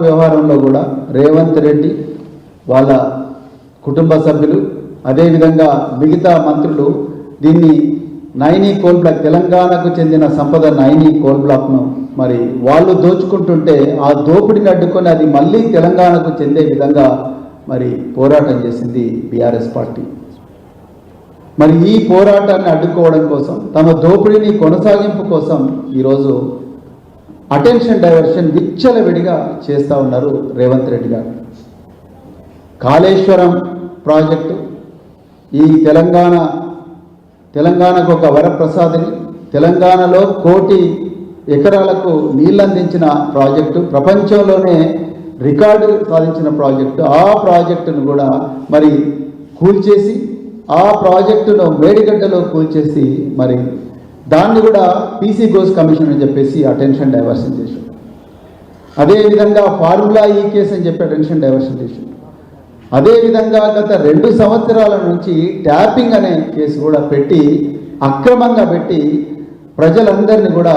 వ్యవహారంలో కూడా రేవంత్ రెడ్డి వాళ్ళ కుటుంబ సభ్యులు అదేవిధంగా మిగతా మంత్రులు దీన్ని నైనీ కోల్ బ్లాక్ తెలంగాణకు చెందిన సంపద నైనీ కోల్ బ్లాక్ను మరి వాళ్ళు దోచుకుంటుంటే ఆ దోపిడిని అడ్డుకొని అది మళ్ళీ తెలంగాణకు చెందే విధంగా మరి పోరాటం చేసింది బీఆర్ఎస్ పార్టీ. మరి ఈ పోరాటాన్ని అడ్డుకోవడం కోసం తమ దోపిడీని కొనసాగింపు కోసం ఈరోజు అటెన్షన్ డైవర్షన్ విచ్చలవిడిగా చేస్తూ ఉన్నారు రేవంత్ రెడ్డి గారు. కాళేశ్వరం ప్రాజెక్టు ఈ తెలంగాణకు ఒక వరప్రసాదిని, తెలంగాణలో 1 కోటి ఎకరాలకు నీళ్ళందించిన ప్రాజెక్టు, ప్రపంచంలోనే రికార్డు సాధించిన ప్రాజెక్టు. ఆ ప్రాజెక్టును కూడా మరి కూల్చేసి, ఆ ప్రాజెక్టును మేడిగడ్డలో కూల్చేసి మరి దాన్ని కూడా పీసీ ఘోష్ కమిషన్ అని చెప్పేసి అటెన్షన్ డైవర్షన్ చేశారు. అదేవిధంగా ఫార్ములా ఈ కేసు అని చెప్పి అటెన్షన్ డైవర్షన్ చేశారు. అదేవిధంగా గత 2 సంవత్సరాల నుంచి ట్యాపింగ్ అనే కేసు కూడా పెట్టి అక్రమంగా పెట్టి ప్రజలందరినీ కూడా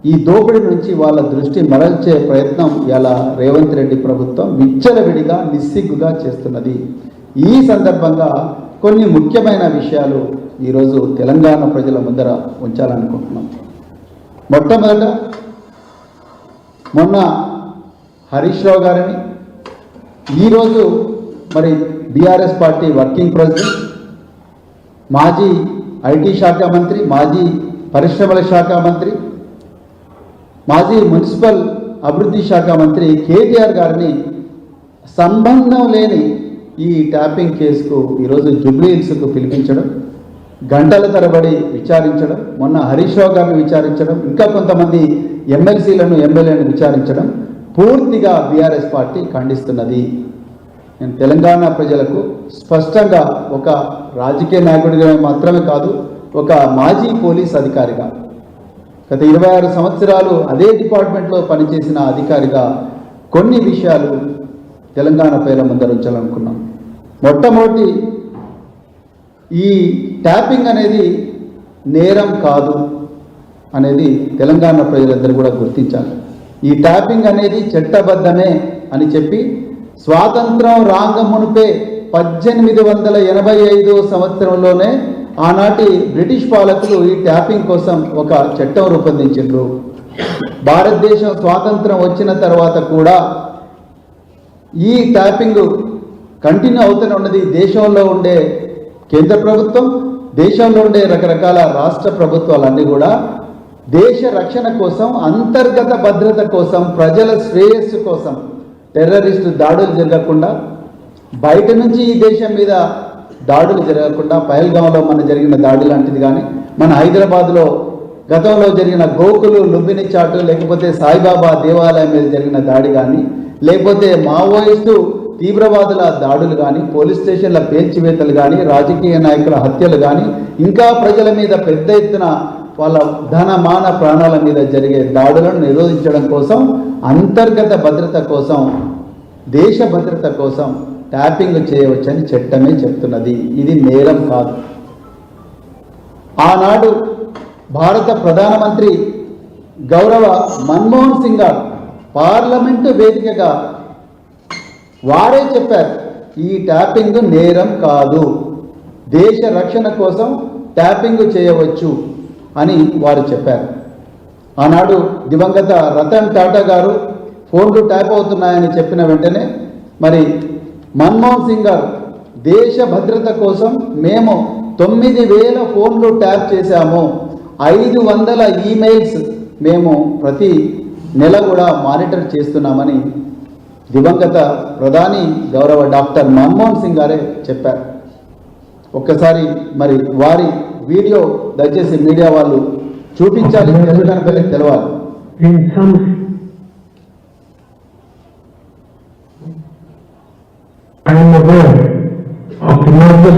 ఈ దోపిడీ నుంచి వాళ్ళ దృష్టి మరల్చే ప్రయత్నం ఇలా రేవంత్ రెడ్డి ప్రభుత్వం విచ్చలవిడిగా నిస్సిగ్గుగా చేస్తున్నది. ఈ సందర్భంగా కొన్ని ముఖ్యమైన విషయాలు ఈరోజు తెలంగాణ ప్రజల ముందర ఉంచాలనుకుంటున్నాం. మొట్టమొదట మొన్న హరీష్ రావు గారిని, ఈరోజు మరి బీఆర్ఎస్ పార్టీ వర్కింగ్ ప్రెసిడెంట్, మాజీ ఐటీ శాఖ మంత్రి, మాజీ పరిశ్రమల శాఖ మంత్రి, మాజీ మున్సిపల్ అభివృద్ధి శాఖ మంత్రి కేటీఆర్ గారిని సంబంధం లేని ఈ ట్యాపింగ్ కేసుకు ఈరోజు జూబ్లీ హిల్స్కు పిలిపించడం, గంటల తరబడి విచారించడం, మొన్న హరీష్ రావు గారిని విచారించడం, ఇంకా కొంతమంది ఎమ్మెల్సీలను ఎమ్మెల్యేలను విచారించడం పూర్తిగా బీఆర్ఎస్ పార్టీ ఖండిస్తున్నది. నేను తెలంగాణ ప్రజలకు స్పష్టంగా ఒక రాజకీయ నాయకుడిగా మాత్రమే కాదు, ఒక మాజీ పోలీస్ అధికారిగా, గత 26 సంవత్సరాలు అదే డిపార్ట్మెంట్లో పనిచేసిన అధికారిగా కొన్ని విషయాలు తెలంగాణ ప్రజల ముందర ఉంచాలనుకున్నాం. మొట్టమొదటి, ఈ ట్యాపింగ్ అనేది నేరం కాదు అనేది తెలంగాణ ప్రజలందరూ కూడా గుర్తించాలి. ఈ ట్యాపింగ్ అనేది చట్టబద్ధమే అని చెప్పి స్వాతంత్రం రాంగమునుపే 1885 సంవత్సరంలోనే ఆనాటి బ్రిటిష్ పాలకులు ఈ ట్యాపింగ్ కోసం ఒక చట్టం రూపొందించారు. భారతదేశం స్వాతంత్రం వచ్చిన తర్వాత కూడా ఈ ట్యాపింగ్ కంటిన్యూ అవుతూనే ఉన్నది. దేశంలో ఉండే కేంద్ర ప్రభుత్వం, దేశంలో ఉండే రకరకాల రాష్ట్ర ప్రభుత్వాలన్నీ కూడా దేశ రక్షణ కోసం, అంతర్గత భద్రత కోసం, ప్రజల శ్రేయస్సు కోసం, టెర్రరిస్టు దాడులు జరగకుండా, బయట నుంచి ఈ దేశం మీద దాడులు జరగకుండా, పహల్గాంలో మన జరిగిన దాడి లాంటిది కానీ, మన హైదరాబాద్లో గతంలో జరిగిన గోకులు లుంబిని చాటు, లేకపోతే సాయిబాబా దేవాలయం మీద జరిగిన దాడి కానీ, లేకపోతే మావోయిస్టు తీవ్రవాదుల దాడులు కానీ, పోలీస్ స్టేషన్ల పేల్చివేతలు కానీ, రాజకీయ నాయకుల హత్యలు కానీ, ఇంకా ప్రజల మీద పెద్ద ఎత్తున వాళ్ళ ధన మాన ప్రాణాల మీద జరిగే దాడులను నిరోధించడం కోసం, అంతర్గత భద్రత కోసం, దేశ భద్రత కోసం ట్యాపింగ్ చేయవచ్చని చట్టమే చెప్తున్నది. ఇది నేరం కాదు. ఆనాడు భారత ప్రధానమంత్రి గౌరవ మన్మోహన్ సింగ్ గారు పార్లమెంటు వేదికగా వారే చెప్పారు, ఈ ట్యాపింగ్ నేరం కాదు, దేశ రక్షణ కోసం ట్యాపింగ్ చేయవచ్చు అని వారు చెప్పారు. ఆనాడు దివంగత రతన్ టాటా గారు ఫోన్లు ట్యాప్ అవుతున్నాయని చెప్పిన వెంటనే మరి మన్మోహన్ సింగ్ గారు దేశ భద్రత కోసం మేము 9000 ఫోన్లు ట్యాప్ చేశాము, 500 ఈమెయిల్స్ మేము ప్రతి నెల కూడా మానిటర్ చేస్తున్నామని దివంగత ప్రధాని గౌరవ డాక్టర్ మన్మోహన్ సింగ్ గారే చెప్పారు. ఒక్కసారి మరి వారి వీడియో దయచేసి మీడియా వాళ్ళు చూపించాలి, తెలంగాణ ప్రజలకు తెలవాలి. I am aware of the